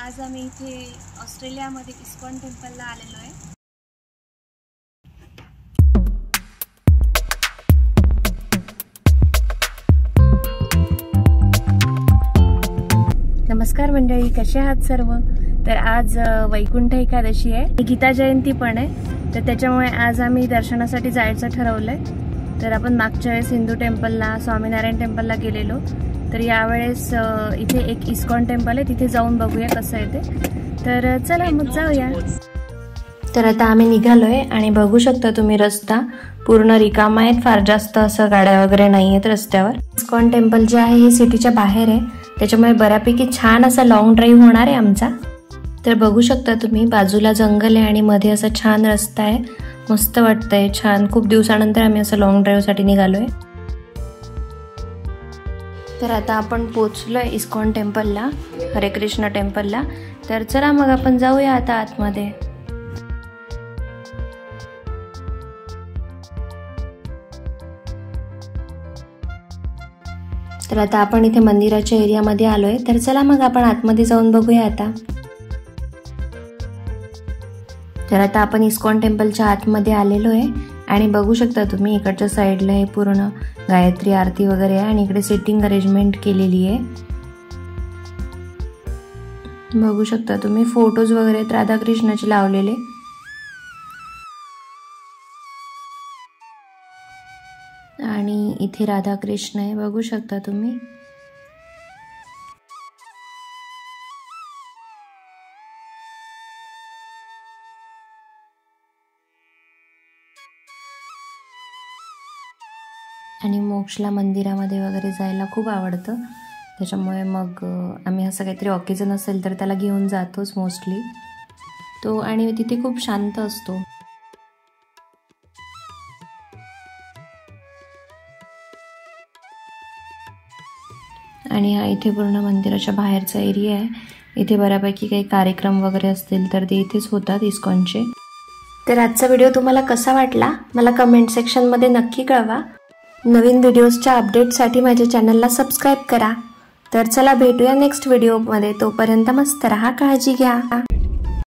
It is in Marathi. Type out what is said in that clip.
आज आम्ही इथे ऑस्ट्रेलियामध्ये इस्कॉन टेम्पलला आलेलो आहे। नमस्कार मंडळी, कसे आहात सर्व? तर आज वैकुंठ एकादशी आहे, गीता जयंती पण आहे, तर त्याच्यामुळे आज आम्ही दर्शनासाठी जायचं ठरवलंय। तर आपण मागच्या वेळेस हिंदू टेम्पलला, स्वामीनारायण टेम्पलला गेलेलो, तर यावेळेस इथे एक इस्कॉन टेम्पल आहे, तिथे जाऊन बघूया कसं आहे ते। तर चला मग जाऊया। तर आता आम्ही निघालोय आणि बघू शकता तुम्ही रस्ता पूर्ण रिकामा आहे, फार जास्त असं गाड्या वगैरे नाही आहेत रस्त्यावर। इस्कॉन टेम्पल जे आहे हे सिटीच्या बाहेर आहे, त्याच्यामुळे बऱ्यापैकी छान असा लॉंग ड्राईव्ह होणार आहे आमचा। तर बघू शकता तुम्ही बाजूला जंगल आहे आणि मध्ये असा छान रस्ता आहे, मस्त वाटतंय, छान। खूप दिवसानंतर आम्ही असं लॉंग ड्राईव्ह साठी निघालोय। तर आता आपण पोहोचलोय इस्कॉन टेम्पलला, हरे कृष्ण टेम्पलला। तर चला मग आपण जाऊया आता आतमध्ये। तर आता आपण इथे मंदिराच्या एरियामध्ये आलोय, तर चला मग आपण आतमध्ये जाऊन बघूया आता। तर आता आपण इस्कॉन टेम्पलच्या आतमध्ये आलेलो आहे आणि बघू शकता तुम्ही इकडच्या साईडला हे पूर्ण गायत्री आरती वगैरे आहे आणि इकडे सिटिंग अरेंजमेंट केलेली आहे। बघू शकता तुम्ही फोटोज वगैरे राधाकृष्णाचे लावलेले। आणि इथे राधाकृष्ण आहे, बघू शकता तुम्ही। आणि मोक्षला मंदिरामध्ये वगैरे जायला खूप आवडतं, त्याच्यामुळे मग आम्ही असं काहीतरी ऑकेजन असेल तर त्याला घेऊन जातोच मोस्टली तो, आणि तिथे खूप शांत असतो। आणि हा इथे पूर्ण मंदिराच्या बाहेरचा एरिया आहे, इथे बऱ्यापैकी काही कार्यक्रम वगैरे असतील तर ते इथेच होतात इस्कॉनचे। तर आजचा व्हिडिओ तुम्हाला कसा वाटला मला कमेंट सेक्शनमध्ये नक्की कळवा। नवीन व्हिडिओजच्या अपडेटसाठी माझ्या चॅनलला सबस्क्राईब करा। तर चला भेटूया नेक्स्ट व्हिडिओमध्ये, तोपर्यंत मस्त रहा, काळजी घ्या।